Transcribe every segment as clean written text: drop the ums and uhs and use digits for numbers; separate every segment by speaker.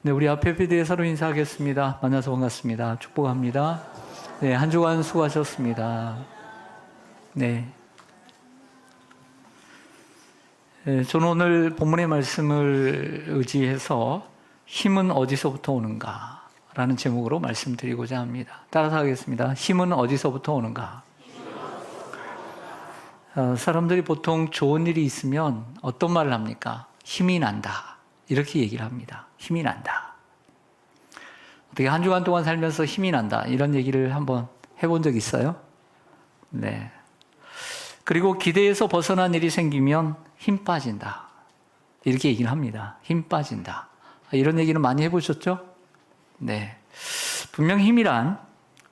Speaker 1: 네, 우리 앞에 PD에 서로 인사하겠습니다. 만나서 반갑습니다. 축복합니다. 네, 한 주간 수고하셨습니다. 네. 저는 오늘 본문의 말씀을 의지해서 힘은 어디서부터 오는가? 라는 제목으로 말씀드리고자 합니다. 따라서 하겠습니다. 힘은 어디서부터 오는가? 사람들이 보통 좋은 일이 있으면 어떤 말을 합니까? 힘이 난다. 이렇게 얘기를 합니다. 힘이 난다. 어떻게 한 주간 동안 살면서 힘이 난다. 이런 얘기를 한번 해본 적 있어요? 네. 그리고 기대에서 벗어난 일이 생기면 힘 빠진다. 이렇게 얘기를 합니다. 힘 빠진다. 이런 얘기는 많이 해보셨죠? 네. 분명 힘이란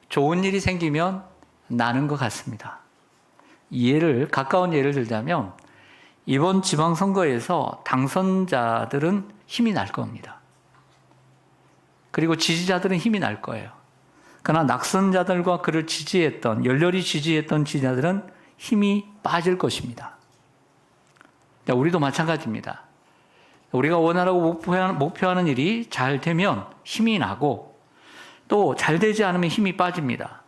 Speaker 1: 좋은 일이 생기면 나는 것 같습니다. 가까운 예를 들자면 이번 지방선거에서 당선자들은 힘이 날 겁니다. 그리고 지지자들은 힘이 날 거예요. 그러나 낙선자들과 그를 열렬히 지지했던 지지자들은 힘이 빠질 것입니다. 우리도 마찬가지입니다. 우리가 원하라고 목표하는 일이 잘 되면 힘이 나고 또 잘 되지 않으면 힘이 빠집니다.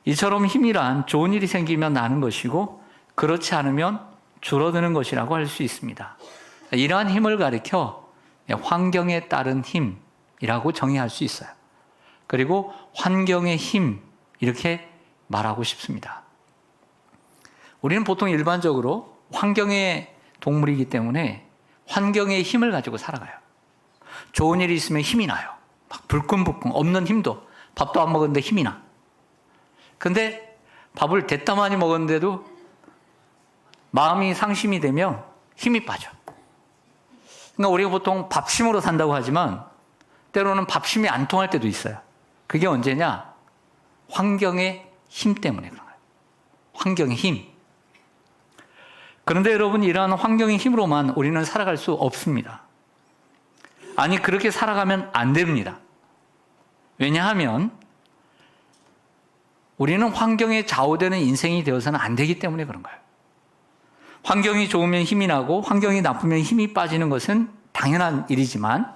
Speaker 1: 이처럼 힘이란 좋은 일이 생기면 나는 것이고 그렇지 않으면 줄어드는 것이라고 할 수 있습니다. 이러한 힘을 가리켜 환경에 따른 힘이라고 정의할 수 있어요. 그리고 환경의 힘 이렇게 말하고 싶습니다. 우리는 보통 일반적으로 환경의 동물이기 때문에 환경의 힘을 가지고 살아가요. 좋은 일이 있으면 힘이 나요. 막 불끈불끈 없는 힘도 밥도 안 먹었는데 힘이 나. 근데 밥을 됐다 많이 먹었는데도 마음이 상심이 되면 힘이 빠져. 그러니까 우리가 보통 밥심으로 산다고 하지만 때로는 밥심이 안 통할 때도 있어요. 그게 언제냐? 환경의 힘 때문에 그런 거예요. 환경의 힘. 그런데 여러분, 이러한 환경의 힘으로만 우리는 살아갈 수 없습니다. 아니, 그렇게 살아가면 안 됩니다. 왜냐하면 우리는 환경에 좌우되는 인생이 되어서는 안 되기 때문에 그런 거예요. 환경이 좋으면 힘이 나고 환경이 나쁘면 힘이 빠지는 것은 당연한 일이지만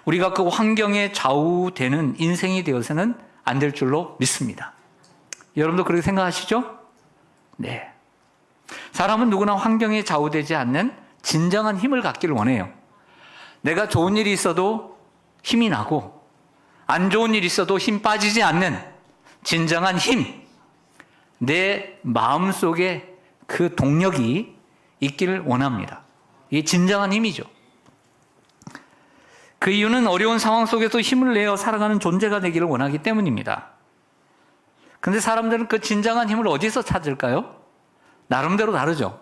Speaker 1: 우리가 그 환경에 좌우되는 인생이 되어서는 안 될 줄로 믿습니다. 여러분도 그렇게 생각하시죠? 네. 사람은 누구나 환경에 좌우되지 않는 진정한 힘을 갖기를 원해요. 내가 좋은 일이 있어도 힘이 나고 안 좋은 일이 있어도 힘 빠지지 않는 진정한 힘, 내 마음속에 그 동력이 있기를 원합니다. 이게 진정한 힘이죠. 그 이유는 어려운 상황 속에서 힘을 내어 살아가는 존재가 되기를 원하기 때문입니다. 그런데 사람들은 그 진정한 힘을 어디서 찾을까요? 나름대로 다르죠.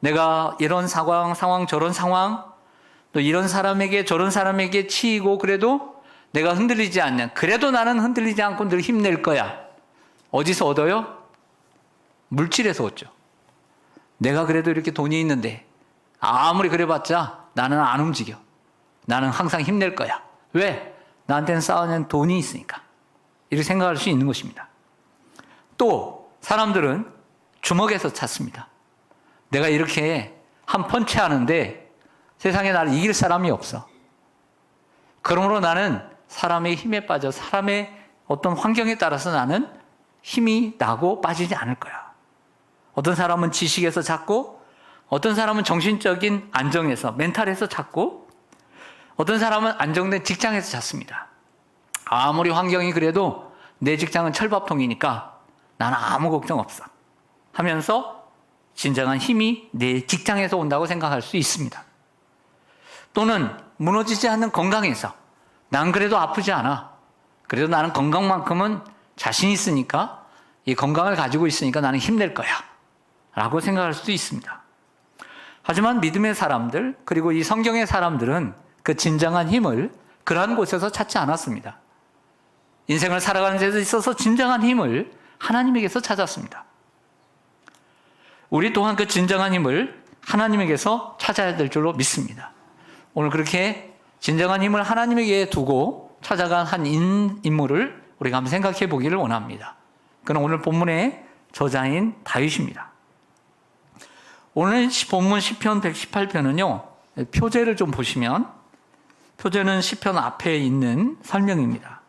Speaker 1: 내가 이런 상황, 저런 상황, 또 이런 사람에게 저런 사람에게 치이고 그래도 내가 흔들리지 않는, 그래도 나는 흔들리지 않고 늘 힘낼 거야. 어디서 얻어요? 물질에서 얻죠. 내가 그래도 이렇게 돈이 있는데 아무리 그래봤자 나는 안 움직여. 나는 항상 힘낼 거야. 왜? 나한테는 쌓아낸 돈이 있으니까. 이렇게 생각할 수 있는 것입니다. 또 사람들은 주먹에서 찾습니다. 내가 이렇게 한 펀치 하는데 세상에 나를 이길 사람이 없어. 그러므로 나는 사람의 힘에 빠져 사람의 어떤 환경에 따라서 나는 힘이 나고 빠지지 않을 거야. 어떤 사람은 지식에서 찾고 어떤 사람은 정신적인 안정에서 멘탈에서 찾고 어떤 사람은 안정된 직장에서 찾습니다. 아무리 환경이 그래도 내 직장은 철밥통이니까 나는 아무 걱정 없어 하면서 진정한 힘이 내 직장에서 온다고 생각할 수 있습니다. 또는 무너지지 않는 건강에서 난 그래도 아프지 않아. 그래도 나는 건강만큼은 자신 있으니까 이 건강을 가지고 있으니까 나는 힘낼 거야 라고 생각할 수도 있습니다. 하지만 믿음의 사람들 그리고 이 성경의 사람들은 그 진정한 힘을 그러한 곳에서 찾지 않았습니다. 인생을 살아가는 데 있어서 진정한 힘을 하나님에게서 찾았습니다. 우리 또한 그 진정한 힘을 하나님에게서 찾아야 될 줄로 믿습니다. 오늘 그렇게 진정한 힘을 하나님에게 두고 찾아간 한 인물을 우리가 한번 생각해 보기를 원합니다. 그는 오늘 본문의 저자인 다윗입니다. 오늘 본문 시편 118편은요, 표제를 좀 보시면 표제는 시편 앞에 있는 설명입니다.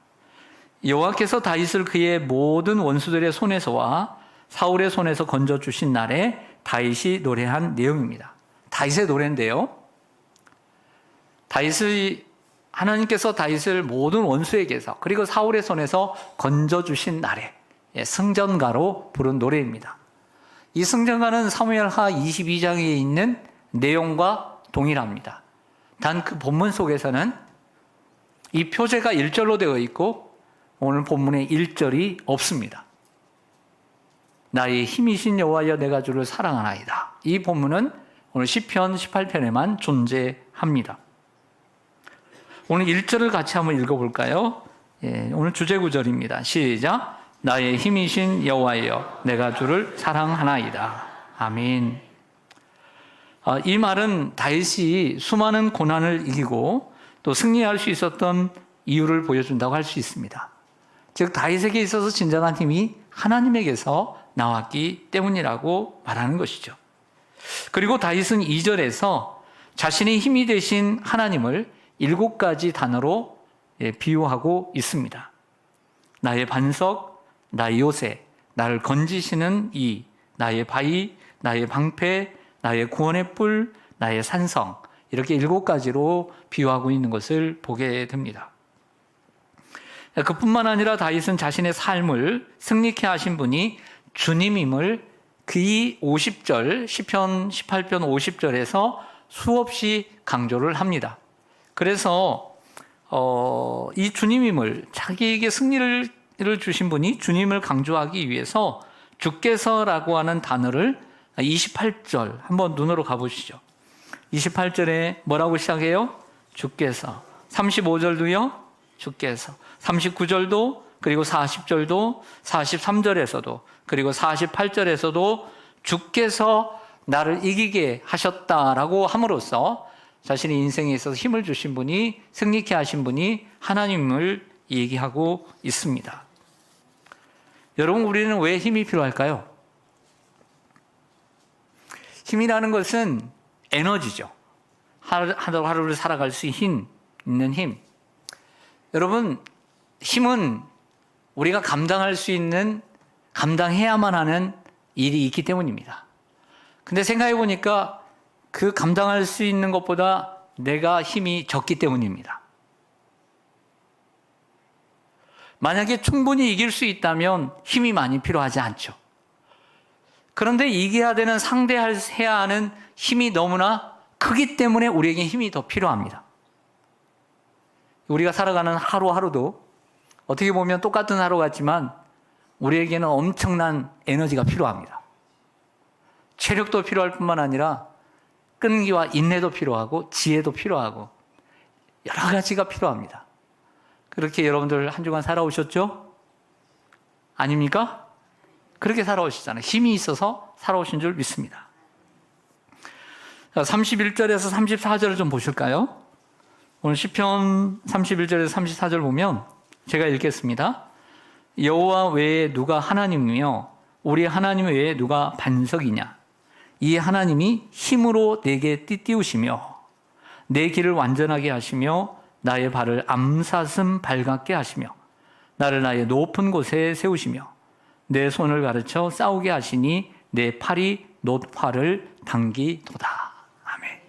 Speaker 1: 여호와께서 다윗을 그의 모든 원수들의 손에서와 사울의 손에서 건져주신 날에 다윗이 노래한 내용입니다. 다윗의 노래인데요. 하나님께서 다윗을 모든 원수에게서 그리고 사울의 손에서 건져주신 날에 승전가로 부른 노래입니다. 이 승전가는 사무엘하 22장에 있는 내용과 동일합니다. 단 그 본문 속에서는 이 표제가 1절로 되어 있고 오늘 본문에 1절이 없습니다. 나의 힘이신 여호와여 내가 주를 사랑하나이다. 이 본문은 오늘 시편 18편에만 존재합니다. 오늘 1절을 같이 한번 읽어볼까요? 오늘 주제 구절입니다. 시작. 나의 힘이신 여호와여 내가 주를 사랑하나이다. 아멘. 이 말은 다윗이 수많은 고난을 이기고 또 승리할 수 있었던 이유를 보여준다고 할 수 있습니다. 즉 다윗에게 있어서 진정한 힘이 하나님에게서 나왔기 때문이라고 말하는 것이죠. 그리고 다윗은 2절에서 자신의 힘이 되신 하나님을 7가지 단어로 비유하고 있습니다. 나의 반석, 나의 요새, 나를 건지시는 이, 나의 바위, 나의 방패, 나의 구원의 뿔, 나의 산성, 이렇게 7가지로 비유하고 있는 것을 보게 됩니다. 그뿐만 아니라 다윗은 자신의 삶을 승리케 하신 분이 주님임을 그 50절, 시편 18편 50절에서 수없이 강조를 합니다. 그래서 이 주님임을, 자기에게 승리를 주신 분이 주님을 강조하기 위해서 주께서라고 하는 단어를 28절 한번 눈으로 가보시죠. 28절에 뭐라고 시작해요? 주께서. 35절도요? 주께서. 39절도, 그리고 40절도, 43절에서도, 그리고 48절에서도 주께서 나를 이기게 하셨다라고 함으로써 자신의 인생에 있어서 힘을 주신 분이, 승리케 하신 분이 하나님을 얘기하고 있습니다. 여러분, 우리는 왜 힘이 필요할까요? 힘이라는 것은 에너지죠. 하루를 살아갈 수 있는 힘. 여러분, 힘은 우리가 감당할 수 있는, 감당해야만 하는 일이 있기 때문입니다. 근데 생각해 보니까 그 감당할 수 있는 것보다 내가 힘이 적기 때문입니다. 만약에 충분히 이길 수 있다면 힘이 많이 필요하지 않죠. 그런데 이겨야 되는, 상대해야 하는 힘이 너무나 크기 때문에 우리에게 힘이 더 필요합니다. 우리가 살아가는 하루하루도 어떻게 보면 똑같은 하루 같지만 우리에게는 엄청난 에너지가 필요합니다. 체력도 필요할 뿐만 아니라 끈기와 인내도 필요하고 지혜도 필요하고 여러 가지가 필요합니다. 그렇게 여러분들 한 주간 살아오셨죠? 아닙니까? 그렇게 살아오시잖아요. 힘이 있어서 살아오신 줄 믿습니다. 31절에서 34절을 좀 보실까요? 오늘 시편 31절에서 34절 보면 제가 읽겠습니다. 여호와 외에 누가 하나님이며 우리 하나님 외에 누가 반석이냐? 이 하나님이 힘으로 내게 띠띠우시며 내 길을 완전하게 하시며 나의 발을 암사슴 발같게 하시며 나를 나의 높은 곳에 세우시며 내 손을 가르쳐 싸우게 하시니 내 팔이 놋활을 당기도다. 아멘.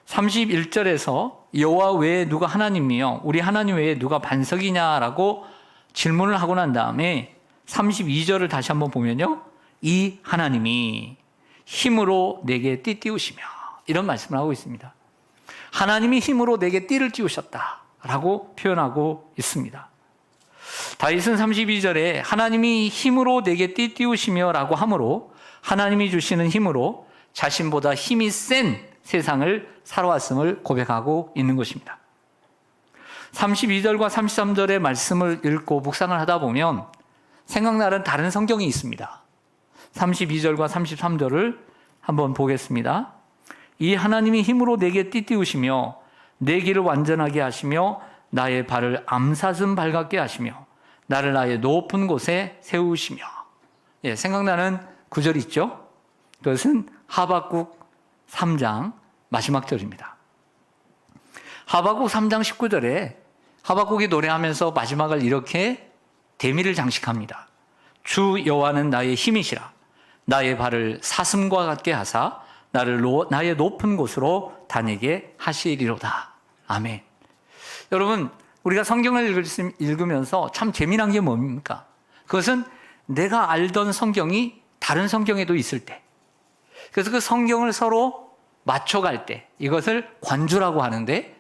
Speaker 1: 31절에서 여호와 외에 누가 하나님이며 우리 하나님 외에 누가 반석이냐라고 질문을 하고 난 다음에 32절을 다시 한번 보면요. 이 하나님이 힘으로 내게 띠 띄우시며 이런 말씀을 하고 있습니다. 하나님이 힘으로 내게 띠를 띄우셨다라고 표현하고 있습니다. 다윗은 32절에 하나님이 힘으로 내게 띠 띄우시며 라고 하므로 하나님이 주시는 힘으로 자신보다 힘이 센 세상을 살아왔음을 고백하고 있는 것입니다. 32절과 33절의 말씀을 읽고 묵상을 하다 보면 생각나는 다른 성경이 있습니다. 32절과 33절을 한번 보겠습니다. 이 하나님이 힘으로 내게 띠띠우시며 내 길을 완전하게 하시며 나의 발을 암사슴 발같게 하시며 나를 나의 높은 곳에 세우시며. 생각나는 구절이 있죠. 그것은 하박국 3장 마지막 절입니다. 하박국 3장 19절에 하박국이 노래하면서 마지막을 이렇게 대미를 장식합니다. 주 여호와는 나의 힘이시라. 나의 발을 사슴과 같게 하사 나를 나의 높은 곳으로 다니게 하시리로다. 아멘. 여러분, 우리가 성경을 읽으면서 참 재미난 게 뭡니까? 그것은 내가 알던 성경이 다른 성경에도 있을 때, 그래서 그 성경을 서로 맞춰갈 때, 이것을 관주라고 하는데,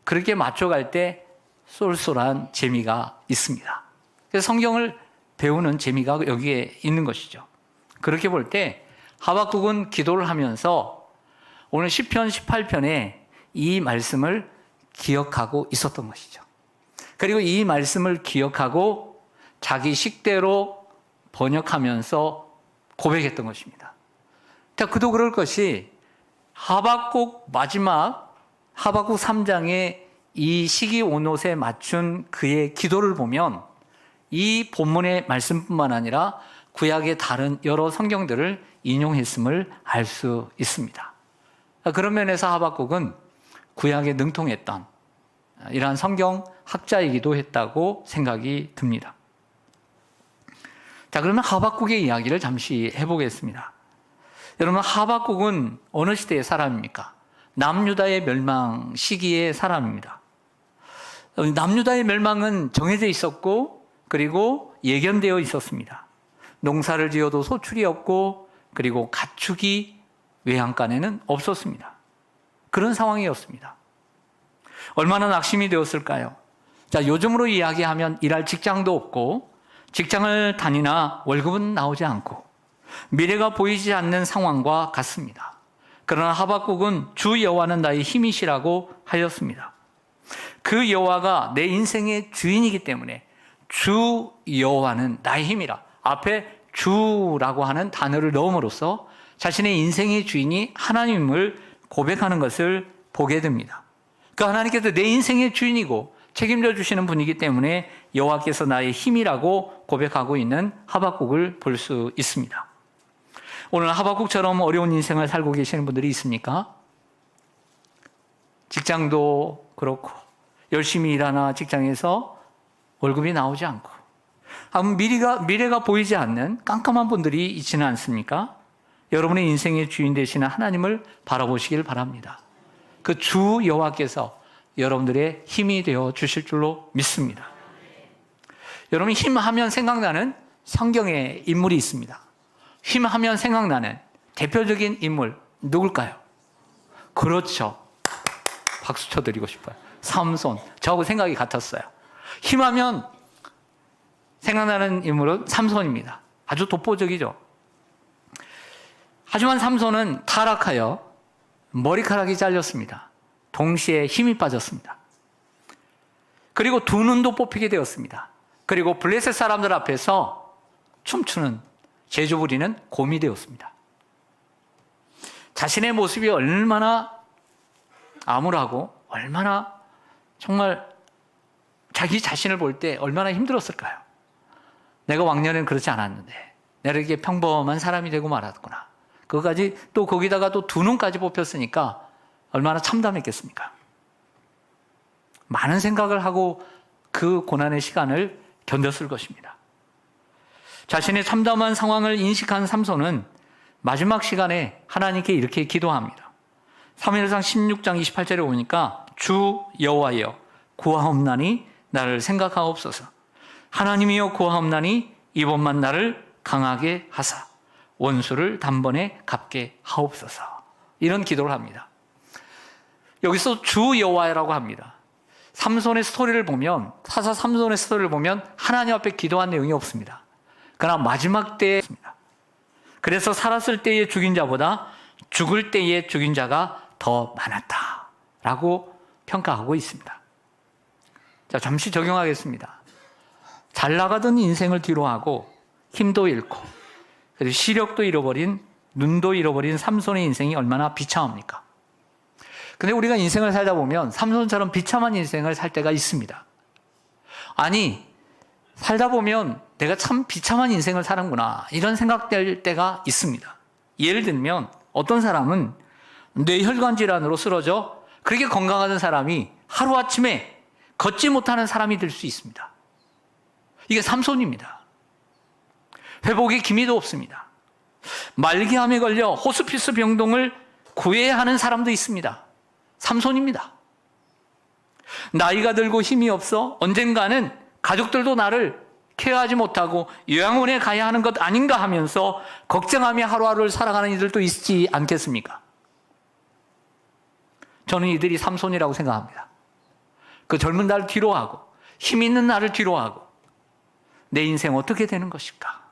Speaker 1: 그렇게 맞춰갈 때 쏠쏠한 재미가 있습니다. 그래서 성경을 배우는 재미가 여기에 있는 것이죠. 그렇게 볼 때 하박국은 기도를 하면서 오늘 시편 18편에 이 말씀을 기억하고 있었던 것이죠. 그리고 이 말씀을 기억하고 자기 식대로 번역하면서 고백했던 것입니다. 그도 그럴 것이 하박국 마지막 하박국 3장의 이 시기 온옷에 맞춘 그의 기도를 보면 이 본문의 말씀뿐만 아니라 구약의 다른 여러 성경들을 인용했음을 알 수 있습니다. 그런 면에서 하박국은 구약에 능통했던 이러한 성경 학자이기도 했다고 생각이 듭니다. 자, 그러면 하박국의 이야기를 잠시 해보겠습니다. 여러분, 하박국은 어느 시대의 사람입니까? 남유다의 멸망 시기의 사람입니다. 남유다의 멸망은 정해져 있었고 그리고 예견되어 있었습니다. 농사를 지어도 소출이 없고 그리고 가축이 외양간에는 없었습니다. 그런 상황이었습니다. 얼마나 낙심이 되었을까요? 자, 요즘으로 이야기하면 일할 직장도 없고 직장을 다니나 월급은 나오지 않고 미래가 보이지 않는 상황과 같습니다. 그러나 하박국은 주 여호와는 나의 힘이시라고 하였습니다. 그 여호와가 내 인생의 주인이기 때문에 주 여호와는 나의 힘이라 앞에 주라고 하는 단어를 넣음으로써 자신의 인생의 주인이 하나님을 고백하는 것을 보게 됩니다. 그 하나님께서 내 인생의 주인이고 책임져 주시는 분이기 때문에 여호와께서 나의 힘이라고 고백하고 있는 하박국을 볼 수 있습니다. 오늘 하박국처럼 어려운 인생을 살고 계시는 분들이 있습니까? 직장도 그렇고 열심히 일하나 직장에서 월급이 나오지 않고 미래가 보이지 않는 깜깜한 분들이 있지는 않습니까? 여러분의 인생의 주인 되시는 하나님을 바라보시길 바랍니다. 그 주 여호와께서 여러분들의 힘이 되어 주실 줄로 믿습니다. 여러분, 힘하면 생각나는 성경의 인물이 있습니다. 힘하면 생각나는 대표적인 인물 누굴까요? 그렇죠. 박수 쳐드리고 싶어요. 삼손. 저하고 생각이 같았어요. 힘하면 생각나는 인물은 삼손입니다. 아주 독보적이죠. 하지만 삼손은 타락하여 머리카락이 잘렸습니다. 동시에 힘이 빠졌습니다. 그리고 두 눈도 뽑히게 되었습니다. 그리고 블레셋 사람들 앞에서 춤추는 제주 부리는 곰이 되었습니다. 자신의 모습이 얼마나 암울하고 얼마나 정말 자기 자신을 볼 때 얼마나 힘들었을까요? 내가 왕년에는 그렇지 않았는데 내가 이렇게 평범한 사람이 되고 말았구나. 그거까지 또 거기다가 또 두 눈까지 뽑혔으니까 얼마나 참담했겠습니까? 많은 생각을 하고 그 고난의 시간을 견뎠을 것입니다. 자신의 참담한 상황을 인식한 삼손은 마지막 시간에 하나님께 이렇게 기도합니다. 사무엘상 16장 28절에 보니까 주 여호와여 구하옵나니 나를 생각하옵소서. 하나님이여 구하옵나니 이번만 나를 강하게 하사 원수를 단번에 갚게 하옵소서. 이런 기도를 합니다. 여기서 주 여호와라고 합니다. 삼손의 스토리를 보면 사사 삼손의 스토리를 보면 하나님 앞에 기도한 내용이 없습니다. 그러나 마지막 때에 있습니다. 그래서 살았을 때의 죽인 자보다 죽을 때의 죽인 자가 더 많았다라고 평가하고 있습니다. 자, 잠시 적용하겠습니다. 잘 나가던 인생을 뒤로하고 힘도 잃고 그리고 시력도 잃어버린 눈도 잃어버린 삼손의 인생이 얼마나 비참합니까? 근데 우리가 인생을 살다 보면 삼손처럼 비참한 인생을 살 때가 있습니다. 아니, 살다 보면 내가 참 비참한 인생을 사는구나 이런 생각될 때가 있습니다. 예를 들면 어떤 사람은 뇌혈관 질환으로 쓰러져 그렇게 건강하던 사람이 하루아침에 걷지 못하는 사람이 될 수 있습니다. 이게 삼손입니다. 회복의 기미도 없습니다. 말기암에 걸려 호스피스 병동을 구해야 하는 사람도 있습니다. 삼손입니다. 나이가 들고 힘이 없어 언젠가는 가족들도 나를 케어하지 못하고 요양원에 가야 하는 것 아닌가 하면서 걱정하며 하루하루를 살아가는 이들도 있지 않겠습니까? 저는 이들이 삼손이라고 생각합니다. 그 젊은 나를 뒤로하고 힘 있는 나를 뒤로하고 내 인생 어떻게 되는 것일까?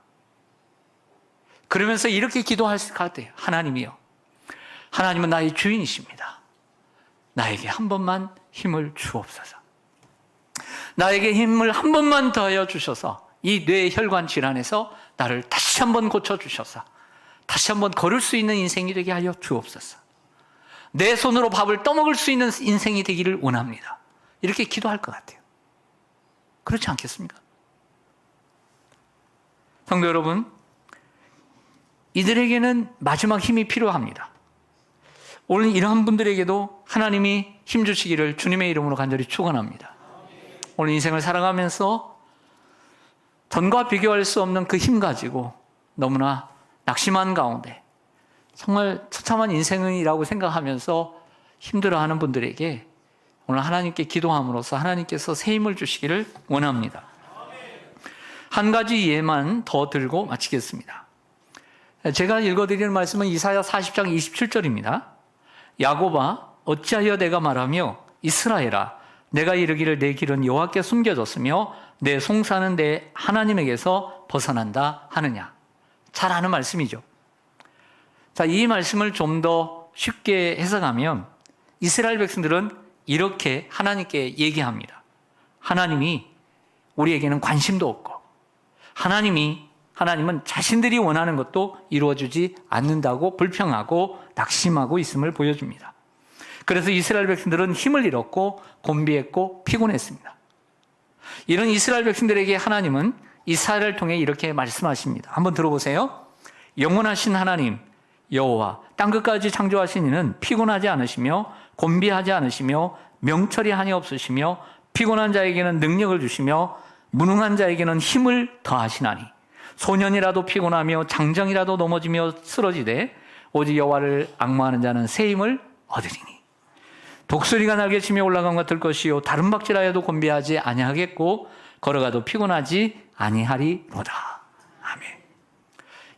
Speaker 1: 그러면서 이렇게 기도할 것 같아요. 하나님이요, 하나님은 나의 주인이십니다. 나에게 한 번만 힘을 주옵소서. 나에게 힘을 한 번만 더하여 주셔서 이 뇌혈관 질환에서 나를 다시 한번 고쳐주셔서 다시 한번 걸을 수 있는 인생이 되게 하여 주옵소서. 내 손으로 밥을 떠먹을 수 있는 인생이 되기를 원합니다. 이렇게 기도할 것 같아요. 그렇지 않겠습니까? 성도 여러분, 이들에게는 마지막 힘이 필요합니다. 오늘 이러한 분들에게도 하나님이 힘 주시기를 주님의 이름으로 간절히 축원합니다. 오늘 인생을 살아가면서 전과 비교할 수 없는 그 힘 가지고 너무나 낙심한 가운데 정말 처참한 인생이라고 생각하면서 힘들어하는 분들에게 오늘 하나님께 기도함으로써 하나님께서 새 힘을 주시기를 원합니다. 한 가지 예만 더 들고 마치겠습니다. 제가 읽어드리는 말씀은 이사야 40장 27절입니다. 야곱아, 어찌하여 내가 말하며 이스라엘아, 내가 이르기를 내 길은 여호와께 숨겨졌으며 내 송사는 내 하나님에게서 벗어난다 하느냐. 잘 아는 말씀이죠. 자, 이 말씀을 좀 더 쉽게 해석하면 이스라엘 백성들은 이렇게 하나님께 얘기합니다. 하나님이 우리에게는 관심도 없고 하나님은 자신들이 원하는 것도 이루어주지 않는다고 불평하고 낙심하고 있음을 보여줍니다. 그래서 이스라엘 백성들은 힘을 잃었고 곤비했고 피곤했습니다. 이런 이스라엘 백성들에게 하나님은 이사야를 통해 이렇게 말씀하십니다. 한번 들어보세요. 영원하신 하나님 여호와, 땅끝까지 창조하신 이는 피곤하지 않으시며 곤비하지 않으시며 명철이 한이 없으시며 피곤한 자에게는 능력을 주시며 무능한 자에게는 힘을 더하시나니 소년이라도 피곤하며 장정이라도 넘어지며 쓰러지되 오직 여호와를 앙망하는 자는 새 힘을 얻으리니 독수리가 날개치며 올라간 것 같을 것이요 다른 박질하여도 곤비하지 아니하겠고 걸어가도 피곤하지 아니하리로다. 아멘.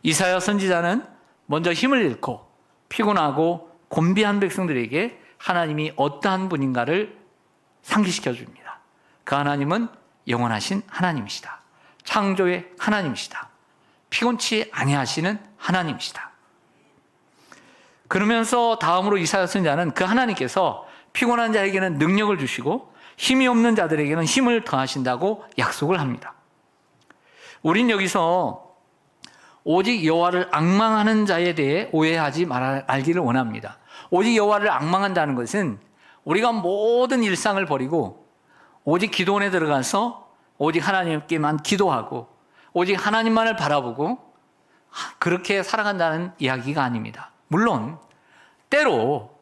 Speaker 1: 이사야 선지자는 먼저 힘을 잃고 피곤하고 곤비한 백성들에게 하나님이 어떠한 분인가를 상기시켜 줍니다. 그 하나님은 영원하신 하나님이시다. 창조의 하나님이시다. 피곤치 아니하시는 하나님이시다. 그러면서 다음으로 이사야 선지자는 그 하나님께서 피곤한 자에게는 능력을 주시고 힘이 없는 자들에게는 힘을 더하신다고 약속을 합니다. 우린 여기서 오직 여호와를 앙망하는 자에 대해 오해하지 말기를 원합니다. 오직 여호와를 앙망한다는 것은 우리가 모든 일상을 버리고 오직 기도원에 들어가서 오직 하나님께만 기도하고 오직 하나님만을 바라보고 그렇게 살아간다는 이야기가 아닙니다. 물론 때로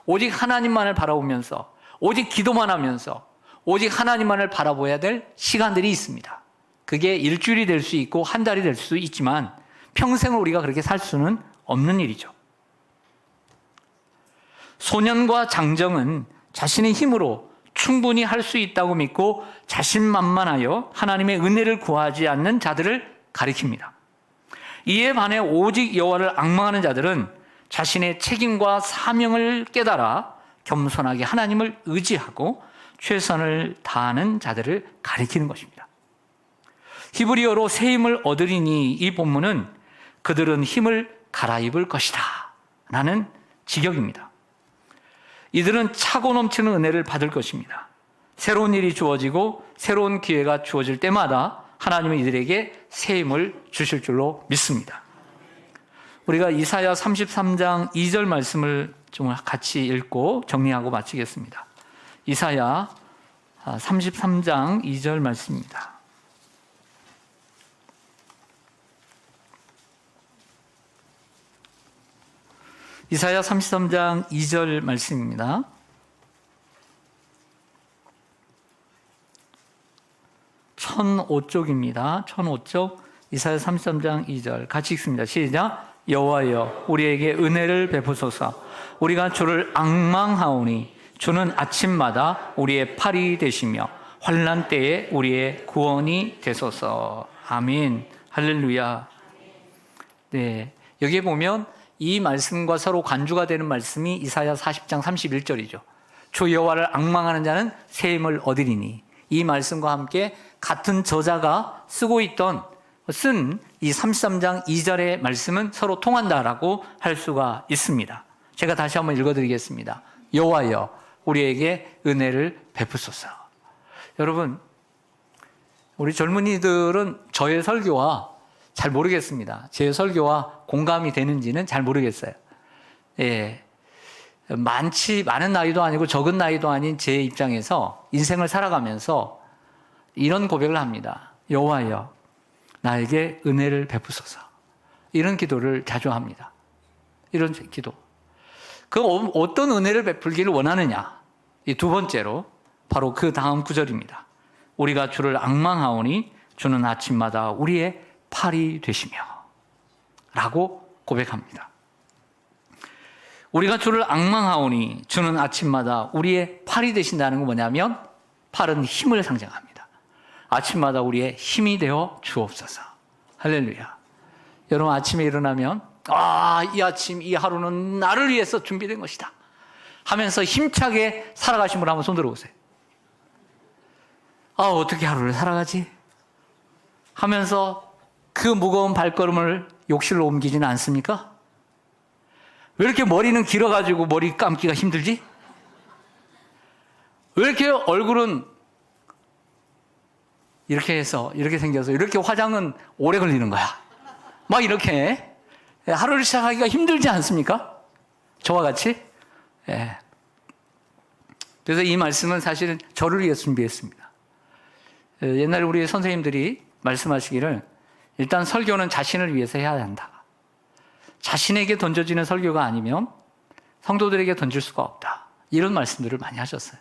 Speaker 1: 오직 하나님만을 바라보면서 오직 기도만 하면서 오직 하나님만을 바라봐야 될 시간들이 있습니다. 그게 일주일이 될 수 있고 한 달이 될 수 있지만 평생을 우리가 그렇게 살 수는 없는 일이죠. 소년과 장정은 자신의 힘으로 충분히 할 수 있다고 믿고 자신만만하여 하나님의 은혜를 구하지 않는 자들을 가리킵니다. 이에 반해 오직 여호와를 앙망하는 자들은 자신의 책임과 사명을 깨달아 겸손하게 하나님을 의지하고 최선을 다하는 자들을 가리키는 것입니다. 히브리어로 새 힘을 얻으리니 이 본문은 그들은 힘을 갈아입을 것이다 라는 직역입니다. 이들은 차고 넘치는 은혜를 받을 것입니다. 새로운 일이 주어지고 새로운 기회가 주어질 때마다 하나님은 이들에게 새 힘을 주실 줄로 믿습니다. 우리가 이사야 33장 2절 말씀을 좀 같이 읽고 정리하고 마치겠습니다. 이사야 33장 2절 말씀입니다. 이사야 33장 2절 말씀입니다. 1005쪽입니다. 1005쪽 이사야 33장 2절 같이 읽습니다. 시작. 여호와여 우리에게 은혜를 베푸소서. 우리가 주를 앙망하오니 주는 아침마다 우리의 팔이 되시며 환난 때에 우리의 구원이 되소서. 아멘. 할렐루야. 네, 여기에 보면 이 말씀과 서로 관주가 되는 말씀이 이사야 40장 31절이죠. 주 여호와를 앙망하는 자는 새 힘을 얻으리니. 이 말씀과 함께 같은 저자가 쓴 이 33장 2절의 말씀은 서로 통한다라고 할 수가 있습니다. 제가 다시 한번 읽어드리겠습니다. 여호와여 우리에게 은혜를 베푸소서. 여러분, 우리 젊은이들은 저의 설교와 잘 모르겠습니다. 제 설교와 공감이 되는지는 잘 모르겠어요. 예. 많은 나이도 아니고 적은 나이도 아닌 제 입장에서 인생을 살아가면서 이런 고백을 합니다. 여호와여 나에게 은혜를 베푸소서. 이런 기도를 자주 합니다. 이런 기도. 그 어떤 은혜를 베풀기를 원하느냐? 이 두 번째로 바로 그 다음 구절입니다. 우리가 주를 앙망하오니 주는 아침마다 우리의 팔이 되시며 라고 고백합니다. 우리가 주를 앙망하오니 주는 아침마다 우리의 팔이 되신다는 건 뭐냐면 팔은 힘을 상징합니다. 아침마다 우리의 힘이 되어 주옵소서. 할렐루야. 여러분 아침에 일어나면 이 아침 이 하루는 나를 위해서 준비된 것이다 하면서 힘차게 살아가신 분 한번 손 들어보세요. 어떻게 하루를 살아가지? 하면서 그 무거운 발걸음을 욕실로 옮기지는 않습니까? 왜 이렇게 머리는 길어가지고 머리 감기가 힘들지? 왜 이렇게 얼굴은 이렇게 해서 이렇게 생겨서 이렇게 화장은 오래 걸리는 거야? 막 이렇게 하루를 시작하기가 힘들지 않습니까? 저와 같이? 예. 그래서 이 말씀은 사실은 저를 위해 준비했습니다. 옛날에 우리 선생님들이 말씀하시기를 일단 설교는 자신을 위해서 해야 한다. 자신에게 던져지는 설교가 아니면 성도들에게 던질 수가 없다. 이런 말씀들을 많이 하셨어요.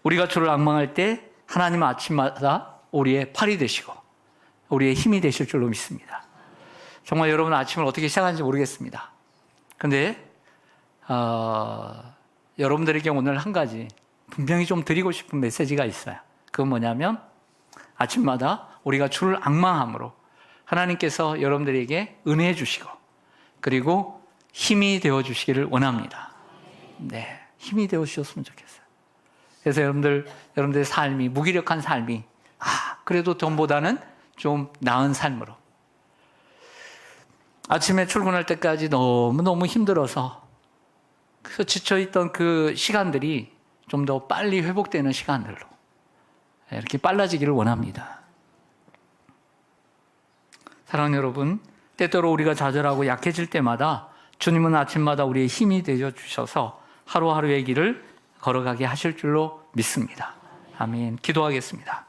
Speaker 1: 우리가 주를 앙망할 때 하나님은 아침마다 우리의 팔이 되시고 우리의 힘이 되실 줄로 믿습니다. 정말 여러분 아침을 어떻게 시작하는지 모르겠습니다. 근데 여러분들에게 오늘 한 가지 분명히 좀 드리고 싶은 메시지가 있어요. 그건 뭐냐면 아침마다 우리가 주를 앙망함으로 하나님께서 여러분들에게 은혜해 주시고 그리고 힘이 되어 주시기를 원합니다. 네, 힘이 되어 주셨으면 좋겠어요. 그래서 여러분들의 삶이 무기력한 삶이 그래도 전보다는 좀 나은 삶으로 아침에 출근할 때까지 너무너무 힘들어서 지쳐있던 그 시간들이 좀 더 빨리 회복되는 시간들로 이렇게 빨라지기를 원합니다. 사랑하는 여러분, 때때로 우리가 좌절하고 약해질 때마다 주님은 아침마다 우리의 힘이 되어 주셔서 하루하루의 길을 걸어가게 하실 줄로 믿습니다. 아멘. 기도하겠습니다.